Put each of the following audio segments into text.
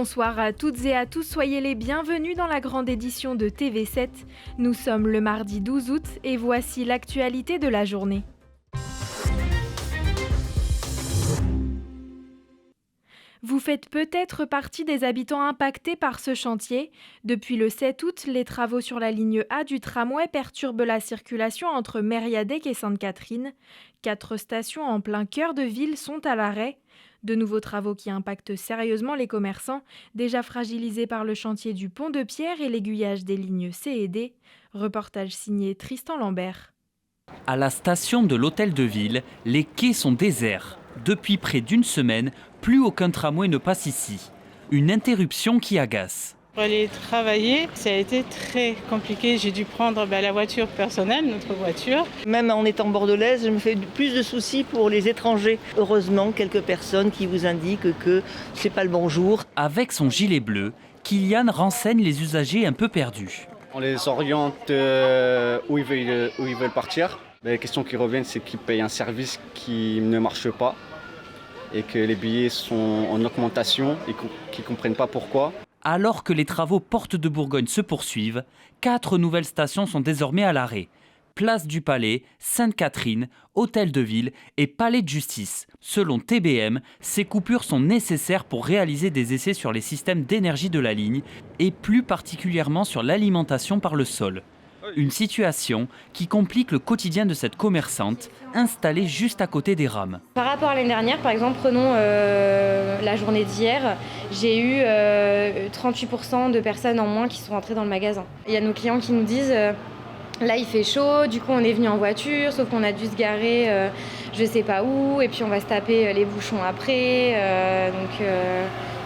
Bonsoir à toutes et à tous, soyez les bienvenus dans la grande édition de TV7. Nous sommes le mardi 12 août et voici l'actualité de la journée. Vous faites peut-être partie des habitants impactés par ce chantier. Depuis le 7 août, les travaux sur la ligne A du tramway perturbent la circulation entre Mériadec et Sainte-Catherine. 4 stations en plein cœur de ville sont à l'arrêt. De nouveaux travaux qui impactent sérieusement les commerçants, déjà fragilisés par le chantier du pont de Pierre et l'aiguillage des lignes C et D. Reportage signé Tristan Lambert. À la station de l'Hôtel de Ville, les quais sont déserts. Depuis près d'une semaine, plus aucun tramway ne passe ici. Une interruption qui agace. Pour aller travailler, ça a été très compliqué. J'ai dû prendre la voiture personnelle, notre voiture. Même en étant bordelaise, je me fais plus de soucis pour les étrangers. Heureusement, quelques personnes qui vous indiquent que c'est pas le bon jour. Avec son gilet bleu, Kylian renseigne les usagers un peu perdus. On les oriente où ils veulent partir. Les questions qui reviennent, c'est qu'ils payent un service qui ne marche pas et que les billets sont en augmentation et qu'ils ne comprennent pas pourquoi. Alors que les travaux Porte de Bourgogne se poursuivent, 4 nouvelles stations sont désormais à l'arrêt. Place du Palais, Sainte-Catherine, Hôtel de Ville et Palais de Justice. Selon TBM, ces coupures sont nécessaires pour réaliser des essais sur les systèmes d'énergie de la ligne et plus particulièrement sur l'alimentation par le sol. Une situation qui complique le quotidien de cette commerçante installée juste à côté des rames. Par rapport à l'année dernière, par exemple, prenons la journée d'hier, j'ai eu 38% de personnes en moins qui sont rentrées dans le magasin. Il y a nos clients qui nous disent là il fait chaud, du coup on est venu en voiture, sauf qu'on a dû se garer je sais pas où, et puis on va se taper les bouchons après. Donc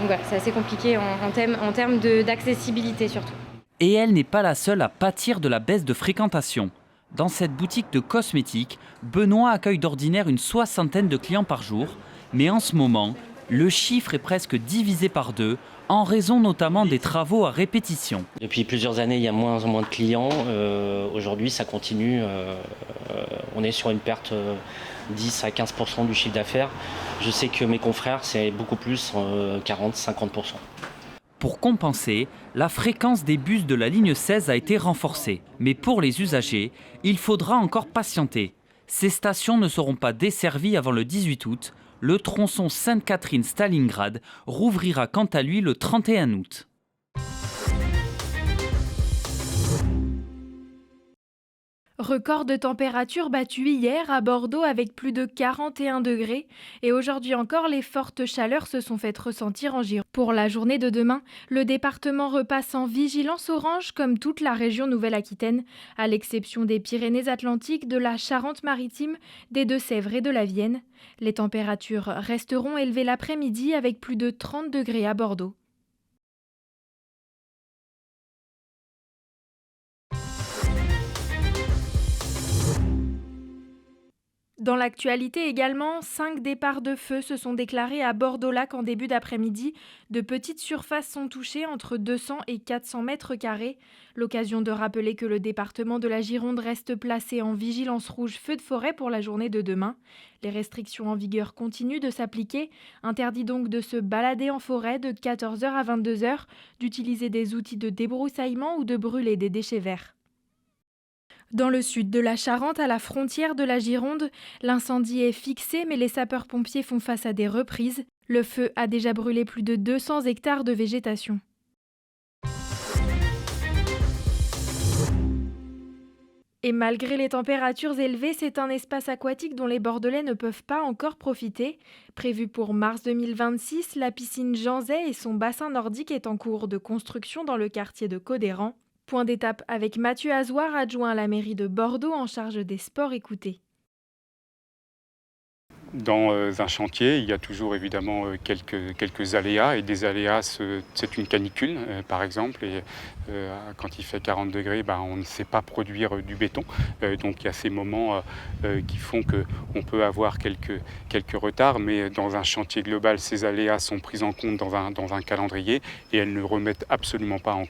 voilà, c'est assez compliqué en termes d'accessibilité surtout. Et elle n'est pas la seule à pâtir de la baisse de fréquentation. Dans cette boutique de cosmétiques, Benoît accueille d'ordinaire une 60aine de clients par jour, mais en ce moment, le chiffre est presque divisé par 2, en raison notamment des travaux à répétition. Depuis plusieurs années, il y a moins en moins de clients. Aujourd'hui, ça continue. On est sur une perte 10 à 15% du chiffre d'affaires. Je sais que mes confrères, c'est beaucoup plus, 40-50%. Pour compenser, la fréquence des bus de la ligne 16 a été renforcée. Mais pour les usagers, il faudra encore patienter. Ces stations ne seront pas desservies avant le 18 août. Le tronçon Sainte-Catherine-Stalingrad rouvrira quant à lui le 31 août. Record de température battu hier à Bordeaux avec plus de 41 degrés. Et aujourd'hui encore, les fortes chaleurs se sont faites ressentir en Gironde. Pour la journée de demain, le département repasse en vigilance orange comme toute la région Nouvelle-Aquitaine, à l'exception des Pyrénées-Atlantiques, de la Charente-Maritime, des Deux-Sèvres et de la Vienne. Les températures resteront élevées l'après-midi avec plus de 30 degrés à Bordeaux. Dans l'actualité également, 5 départs de feu se sont déclarés à Bordeaux-Lac en début d'après-midi. De petites surfaces sont touchées entre 200 et 400 mètres carrés. L'occasion de rappeler que le département de la Gironde reste placé en vigilance rouge feu de forêt pour la journée de demain. Les restrictions en vigueur continuent de s'appliquer. Interdit donc de se balader en forêt de 14h à 22h, d'utiliser des outils de débroussaillement ou de brûler des déchets verts. Dans le sud de la Charente, à la frontière de la Gironde, l'incendie est fixé mais les sapeurs-pompiers font face à des reprises. Le feu a déjà brûlé plus de 200 hectares de végétation. Et malgré les températures élevées, c'est un espace aquatique dont les Bordelais ne peuvent pas encore profiter. Prévu pour mars 2026, la piscine Jean Zay et son bassin nordique est en cours de construction dans le quartier de Codéran. Point d'étape avec Mathieu Azoir, adjoint à la mairie de Bordeaux en charge des sports écoutés. Dans un chantier, il y a toujours évidemment quelques aléas, et des aléas, c'est une canicule par exemple, et quand il fait 40 degrés, on ne sait pas produire du béton, donc il y a ces moments qui font qu'on peut avoir quelques retards, mais dans un chantier global, ces aléas sont pris en compte dans un calendrier, et elles ne remettent absolument pas en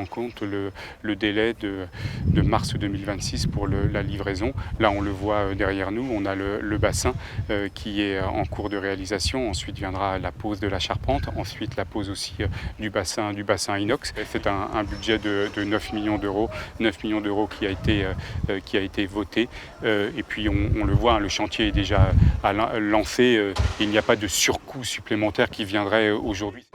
compte le délai de mars 2026 pour la livraison. Là on le voit derrière nous, on a le bassin qui est en cours de réalisation. Ensuite viendra la pose de la charpente, ensuite la pose aussi du bassin inox. C'est un budget de 9 millions d'euros, qui a été voté. Et puis on le voit, le chantier est déjà lancé. Il n'y a pas de surcoût supplémentaire qui viendrait aujourd'hui.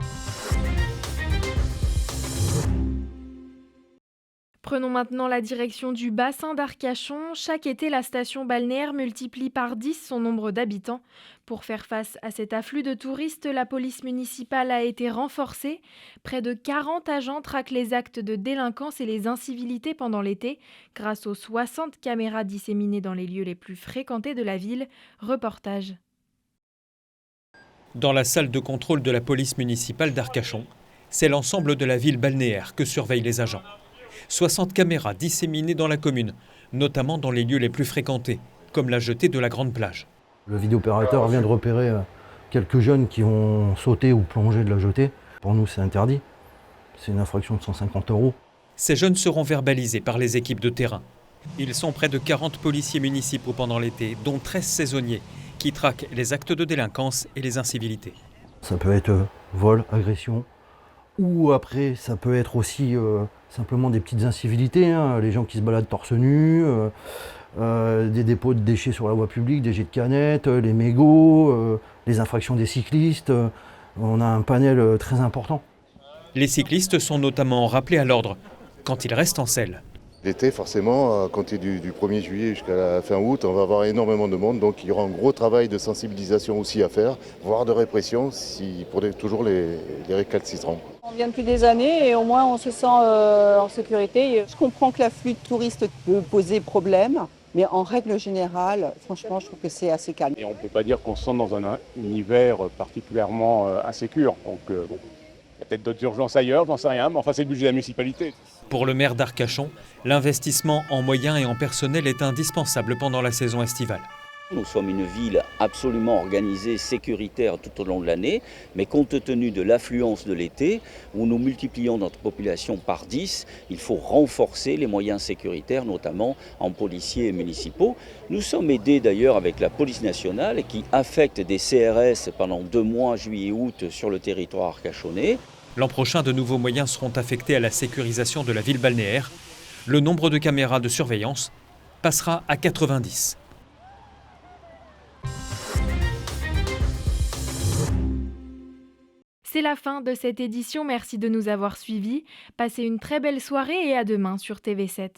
Prenons maintenant la direction du bassin d'Arcachon. Chaque été, la station balnéaire multiplie par 10 son nombre d'habitants. Pour faire face à cet afflux de touristes, la police municipale a été renforcée. Près de 40 agents traquent les actes de délinquance et les incivilités pendant l'été, grâce aux 60 caméras disséminées dans les lieux les plus fréquentés de la ville. Reportage. Dans la salle de contrôle de la police municipale d'Arcachon, c'est l'ensemble de la ville balnéaire que surveillent les agents. 60 caméras disséminées dans la commune, notamment dans les lieux les plus fréquentés, comme la jetée de la Grande Plage. Le vidéopérateur vient de repérer quelques jeunes qui ont sauté ou plongé de la jetée. Pour nous, c'est interdit. C'est une infraction de 150 €. Ces jeunes seront verbalisés par les équipes de terrain. Ils sont près de 40 policiers municipaux pendant l'été, dont 13 saisonniers, qui traquent les actes de délinquance et les incivilités. Ça peut être vol, agression, ou après ça peut être aussi simplement des petites incivilités, hein, les gens qui se baladent torse nu, des dépôts de déchets sur la voie publique, des jets de canettes, les mégots, les infractions des cyclistes. On a un panel très important. Les cyclistes sont notamment rappelés à l'ordre quand ils restent en selle. L'été, forcément, à compter du 1er juillet jusqu'à la fin août, on va avoir énormément de monde. Donc il y aura un gros travail de sensibilisation aussi à faire, voire de répression pour toujours les récalcitrants. On vient depuis des années et au moins on se sent en sécurité. Je comprends que l'afflux de touristes peut poser problème, mais en règle générale, franchement, je trouve que c'est assez calme. Et on ne peut pas dire qu'on se sent dans un univers particulièrement insécure. Donc bon, il y a peut-être d'autres urgences ailleurs, j'en sais rien, mais enfin c'est le budget de la municipalité. Pour le maire d'Arcachon, l'investissement en moyens et en personnel est indispensable pendant la saison estivale. Nous sommes une ville absolument organisée, sécuritaire tout au long de l'année, mais compte tenu de l'affluence de l'été, où nous multiplions notre population par 10, il faut renforcer les moyens sécuritaires, notamment en policiers municipaux. Nous sommes aidés d'ailleurs avec la police nationale qui affecte des CRS pendant 2 mois, juillet et août, sur le territoire arcachonnais. L'an prochain, de nouveaux moyens seront affectés à la sécurisation de la ville balnéaire. Le nombre de caméras de surveillance passera à 90. C'est la fin de cette édition, merci de nous avoir suivis. Passez une très belle soirée et à demain sur TV7.